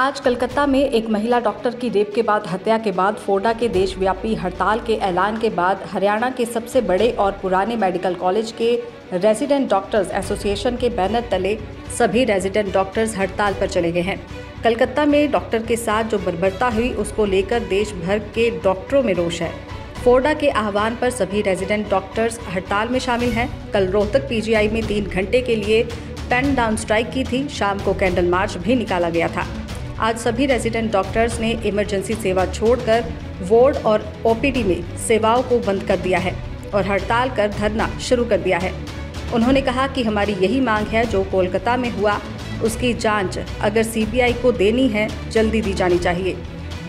आज कलकत्ता में एक महिला डॉक्टर की रेप के बाद हत्या के बाद फोडा के देशव्यापी हड़ताल के ऐलान के बाद हरियाणा के सबसे बड़े और पुराने मेडिकल कॉलेज के रेजिडेंट डॉक्टर्स एसोसिएशन के बैनर तले सभी रेजिडेंट डॉक्टर्स हड़ताल पर चले गए हैं। कलकत्ता में डॉक्टर के साथ जो बर्बरता हुई उसको लेकर देश भर के डॉक्टरों में रोष है। फोडा के आह्वान पर सभी रेजिडेंट डॉक्टर्स हड़ताल में शामिल हैं। कल रोहतक पीजीआई में 3 घंटे के लिए पेन डाउन स्ट्राइक की थी। शाम को कैंडल मार्च भी निकाला गया था। आज सभी रेजिडेंट डॉक्टर्स ने इमरजेंसी सेवा छोड़कर वार्ड और ओपीडी में सेवाओं को बंद कर दिया है और हड़ताल कर धरना शुरू कर दिया है। उन्होंने कहा कि हमारी यही मांग है, जो कोलकाता में हुआ उसकी जांच अगर सीबीआई को देनी है जल्दी दी जानी चाहिए।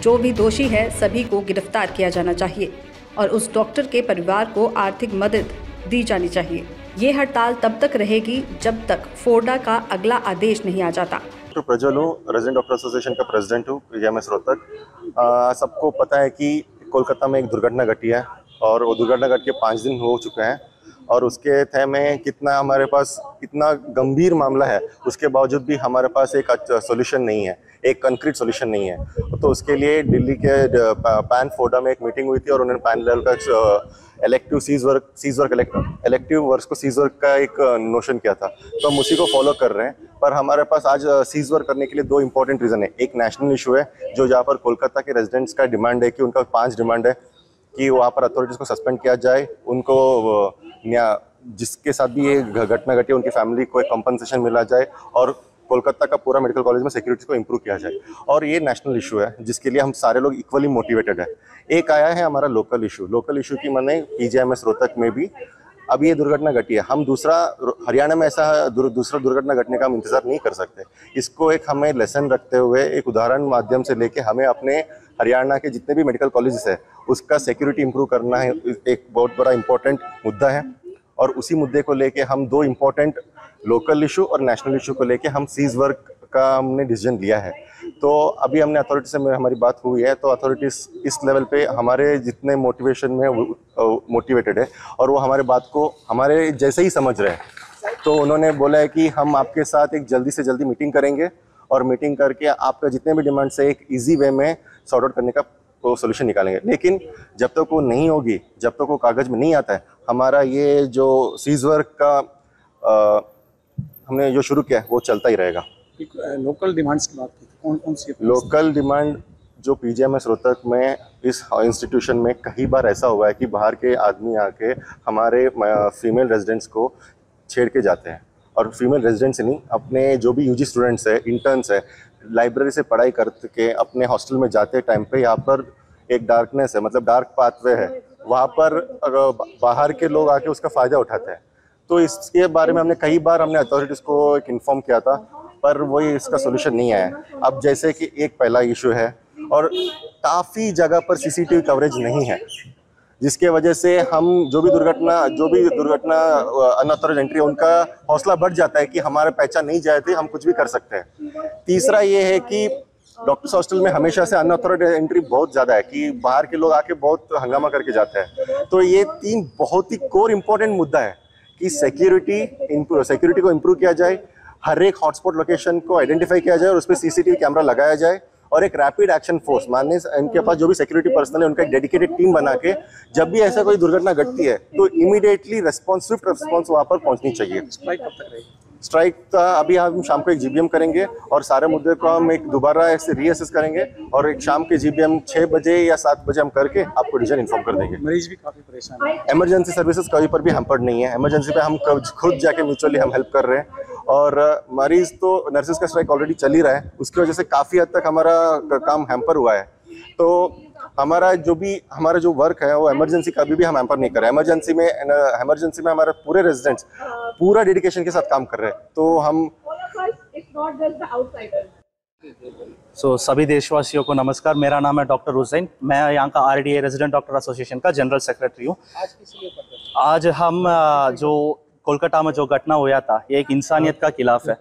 जो भी दोषी है सभी को गिरफ्तार किया जाना चाहिए और उस डॉक्टर के परिवार को आर्थिक मदद दी जानी चाहिए। ये हड़ताल तब तक रहेगी जब तक फोडा का अगला आदेश नहीं आ जाता। तो प्रज्वल हूँ, रेजिडेंट डॉक्टर एसोसिएशन का प्रेसिडेंट हूँ पीजीआईएमएस रोहतक। सबको पता है कि कोलकाता में एक दुर्घटना घटी है और वो दुर्घटना घट के 5 दिन हो चुके हैं और उसके तय में कितना हमारे पास इतना गंभीर मामला है, उसके बावजूद भी हमारे पास एक सोल्यूशन नहीं है, एक कंक्रीट सोल्यूशन नहीं है। तो उसके लिए दिल्ली के पैन फोडा में एक मीटिंग हुई थी और उन्होंने पैन लेवल का इलेक्टिव वर्क्स को सीज वर्क का एक नोशन किया था। तो हम उसी को फॉलो कर रहे हैं। पर हमारे पास आज सीज वर्क करने के लिए 2 इंपॉर्टेंट रीज़न है। एक नेशनल इशू है जो जहाँ पर कोलकाता के रेजिडेंट्स का डिमांड है कि उनका 5 डिमांड है कि वहाँ पर अथॉरिटीज़ को सस्पेंड किया जाए, उनको जिसके साथ भी ये घटना घटी उनकी फैमिली को एक कंपनसेशन मिला जाए और कोलकाता का पूरा मेडिकल कॉलेज में सिक्योरिटी को इम्प्रूव किया जाए। और ये नेशनल इशू है जिसके लिए हम सारे लोग इक्वली मोटिवेटेड है। एक आया है हमारा लोकल इशू की मैंने पीजीआईएमएस रोहतक में भी अभी ये दुर्घटना घटी है। हम हरियाणा में ऐसा दूसरा दुर्घटना घटने का हम इंतजार नहीं कर सकते। इसको एक हमें लेसन रखते हुए एक उदाहरण माध्यम से लेके हमें अपने हरियाणा के जितने भी मेडिकल कॉलेजेस है उसका सिक्योरिटी इंप्रूव करना है, एक बहुत बड़ा इंपॉर्टेंट मुद्दा है। और उसी मुद्दे को लेके हम 2 इंपॉर्टेंट लोकल इशू और नेशनल इशू को लेके हम सीज वर्क का हमने डिसीजन लिया है। तो अभी हमने अथॉरिटी से हमारी बात हुई है, तो अथॉरिटीज़ इस लेवल पे हमारे जितने मोटिवेशन में मोटिवेटेड है और वो हमारे बात को हमारे जैसे ही समझ रहे हैं। तो उन्होंने बोला है कि हम आपके साथ एक जल्दी से जल्दी मीटिंग करेंगे और मीटिंग करके आपका जितने भी डिमांड्स है एक ईजी वे में सॉर्ट आउट करने का तो सोल्यूशन निकालेंगे। लेकिन जब तक वो नहीं होगी, जब तक वो कागज़ में नहीं आता है, हमारा ये जो सीज वर्क का हमने जो शुरू किया है वो चलता ही रहेगा। लोकल डिमांड्स की बात की, कौन सी लोकल डिमांड जो पीजीआईएमएस रोहतक में इस इंस्टीट्यूशन में कई बार ऐसा हुआ है कि बाहर के आदमी आके हमारे फीमेल रेजिडेंट्स को छेड़ के जाते हैं। और फीमेल रेजिडेंट्स नहीं, अपने जो भी यूजी स्टूडेंट्स है, इंटर्न्स है, लाइब्रेरी से पढ़ाई करके अपने हॉस्टल में जाते टाइम पे यहाँ पर एक डार्कनेस है, मतलब डार्क पाथवे है, वहाँ पर बाहर के लोग आके उसका फ़ायदा उठाते हैं। तो इसके बारे में हमने कई बार अथॉरिटीज़ को एक इन्फॉर्म किया था, पर वही इसका सोल्यूशन नहीं आया। अब जैसे कि एक पहला इशू है और काफ़ी जगह पर सीसीटीवी कवरेज नहीं है, जिसके वजह से हम जो भी दुर्घटना अनऑथराइज्ड एंट्री उनका हौसला बढ़ जाता है कि हमारा पहचान नहीं जाए थे, हम कुछ भी कर सकते हैं। तीसरा ये है कि डॉक्टर्स हॉस्टल में हमेशा से अनऑथराइज्ड एंट्री बहुत ज़्यादा है कि बाहर के लोग आके बहुत हंगामा करके जाते हैं। तो ये 3 बहुत ही कोर इम्पोर्टेंट मुद्दा है कि सिक्योरिटी को इम्प्रूव किया जाए, हर एक हॉटस्पॉट लोकेशन को आइडेंटिफाई किया जाए और उस पर सीसीटीवी कैमरा लगाया जाए और एक रैपिड एक्शन फोर्स मानने इनके पास जो भी सिक्योरिटी पर्सनल है उनका एक डेडिकेटेड टीम बना के जब भी ऐसा कोई दुर्घटना घटती है तो इमीडिएटली स्विफ्ट रिस्पॉन्स वहाँ पर पहुँचनी चाहिए। स्ट्राइक कब तक रहेगी? स्ट्राइक का अभी हम शाम को एक जीबीएम करेंगे और सारे मुद्दे को हम एक दोबारा ऐसे रीअसेस करेंगे और एक शाम के जीबीएम 6 बजे या 7 बजे हम करके आपको डिसीजन इन्फॉर्म कर देंगे। मरीज भी काफ़ी परेशान है। इमरजेंसी सर्विसेज कहीं पर भी हैम्पर्ड नहीं है। इमरजेंसी पे हम खुद जाके म्यूचुअली हम हेल्प कर रहे हैं और मरीज तो नर्सेज का स्ट्राइक ऑलरेडी चल ही रहा है, उसकी वजह से काफ़ी हद तक हमारा काम हैम्पर हुआ है। तो हमारा जो वर्क है वो इमरजेंसी का भी हम हैम्पर नहीं कर रहे हैं। इमरजेंसी में हमारे पूरे रेजिडेंट्स पूरा डेडिकेशन के साथ काम कर रहे हैं। तो हम सभी देशवासियों को नमस्कार। मेरा नाम है डॉक्टर हुसैन, मैं यहाँ का आरडीए रेजिडेंट डॉक्टर एसोसिएशन का जनरल सेक्रेटरी हूँ। आज हम जो कोलकाता में जो घटना हुआ था ये एक इंसानियत का खिलाफ है।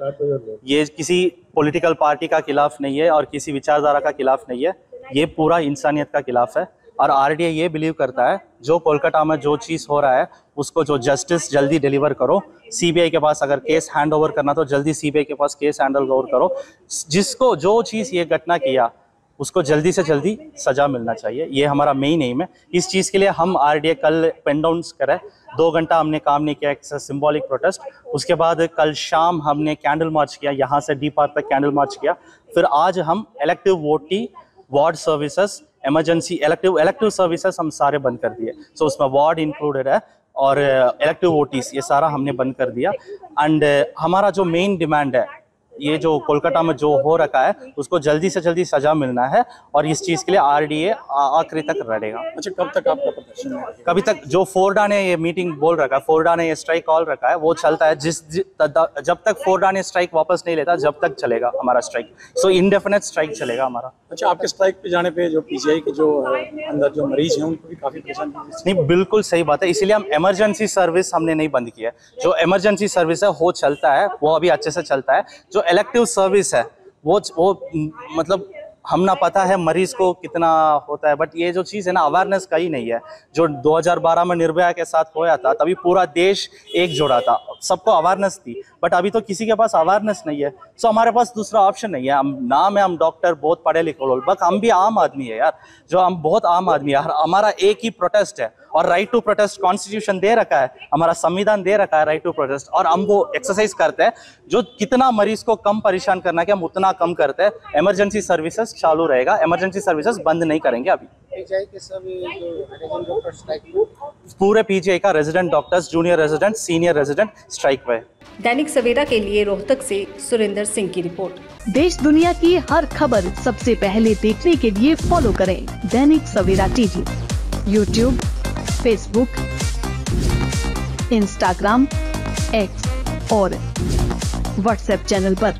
ये किसी पॉलिटिकल पार्टी का खिलाफ नहीं है और किसी विचारधारा का खिलाफ नहीं है, ये पूरा इंसानियत का खिलाफ है। और आरडीए ये बिलीव करता है जो कोलकाता में जो चीज़ हो रहा है उसको जो जस्टिस जल्दी डिलीवर करो, सीबीआई के पास अगर केस हैंड ओवर करना तो जल्दी सीबीआई के पास केस हैंड ओवर करो, जिसको जो चीज़ ये घटना किया उसको जल्दी से जल्दी सजा मिलना चाहिए। ये हमारा मेन एम है। इस चीज़ के लिए हम आरडीए कल पेन डाउन करें, 2 घंटा हमने काम नहीं किया, एक सिंबॉलिक प्रोटेस्ट। उसके बाद कल शाम हमने कैंडल मार्च किया, यहाँ से डी पार्क तक कैंडल मार्च किया। फिर आज हम इलेक्टिव वोटी, ward services, emergency elective services हम सारे बंद कर दिए। सो उसमें वार्ड इंक्लूडेड है और इलेक्टिव वोटीज ये सारा हमने बंद कर दिया। एंड हमारा जो मेन डिमांड है, ये जो कोलकाता में जो हो रखा है उसको जल्दी से जल्दी सजा मिलना है और इस चीज़ के लिए आरडीए आखिरी तक लड़ेगा। अच्छा, कब तक आपका प्रदर्शन है? कभी तक जो फोर्डा ने ये मीटिंग बोल रखा है, फोर्डा ने ये स्ट्राइक कॉल रखा है, वो चलता है। जब तक फोर्डा ने स्ट्राइक वापस नहीं लेता जब तक चलेगा हमारा स्ट्राइक। सो इंडेफिनेट स्ट्राइक चलेगा हमारा। अच्छा, आपके स्ट्राइक पे जाने पे जो पीजीआई के जो अंदर जो मरीज हैं उनको भी काफी परेशानी नहीं, बिल्कुल सही बात है। इसीलिए हम इमरजेंसी सर्विस हमने नहीं बंद किया। जो इमरजेंसी सर्विस है वो चलता है, वो अभी अच्छे से चलता है। जो इलेक्टिव सर्विस है वो मतलब हम ना पता है मरीज को कितना होता है, बट ये जो चीज़ है ना, अवेयरनेस का ही नहीं है। जो 2012 में निर्भया के साथ होया था तभी पूरा देश एकजुटा था, सबको अवेयरनेस थी, बट अभी तो किसी के पास अवेयरनेस नहीं है। सो हमारे पास दूसरा ऑप्शन नहीं है। हम नाम है, हम डॉक्टर बहुत पढ़े लिखे लोग, बट हम भी आम आदमी है यार, जो हम बहुत आम आदमी है। हमारा एक ही प्रोटेस्ट है और राइट टू प्रोटेस्ट कॉन्स्टिट्यूशन दे रखा है, हमारा संविधान दे रखा है राइट टू प्रोटेस्ट, और हम वो एक्सरसाइज करते हैं। जो कितना मरीज को कम परेशान करना है हम उतना कम करते हैं। इमरजेंसी सर्विसेज चालू रहेगा, इमरजेंसी सर्विसेज बंद नहीं करेंगे अभी। पीजीआई के सभी जो रेजिडेंट डॉक्टर स्ट्राइक पूरे पीजीआई का resident doctors, junior resident, senior resident strike पे। दैनिक सवेरा के लिए रोहतक से सुरेंद्र सिंह की रिपोर्ट। देश दुनिया की हर खबर सबसे पहले देखने के लिए फॉलो करें Dainik Savera TV, YouTube, Facebook, Instagram, X और व्हाट्सएप चैनल पर।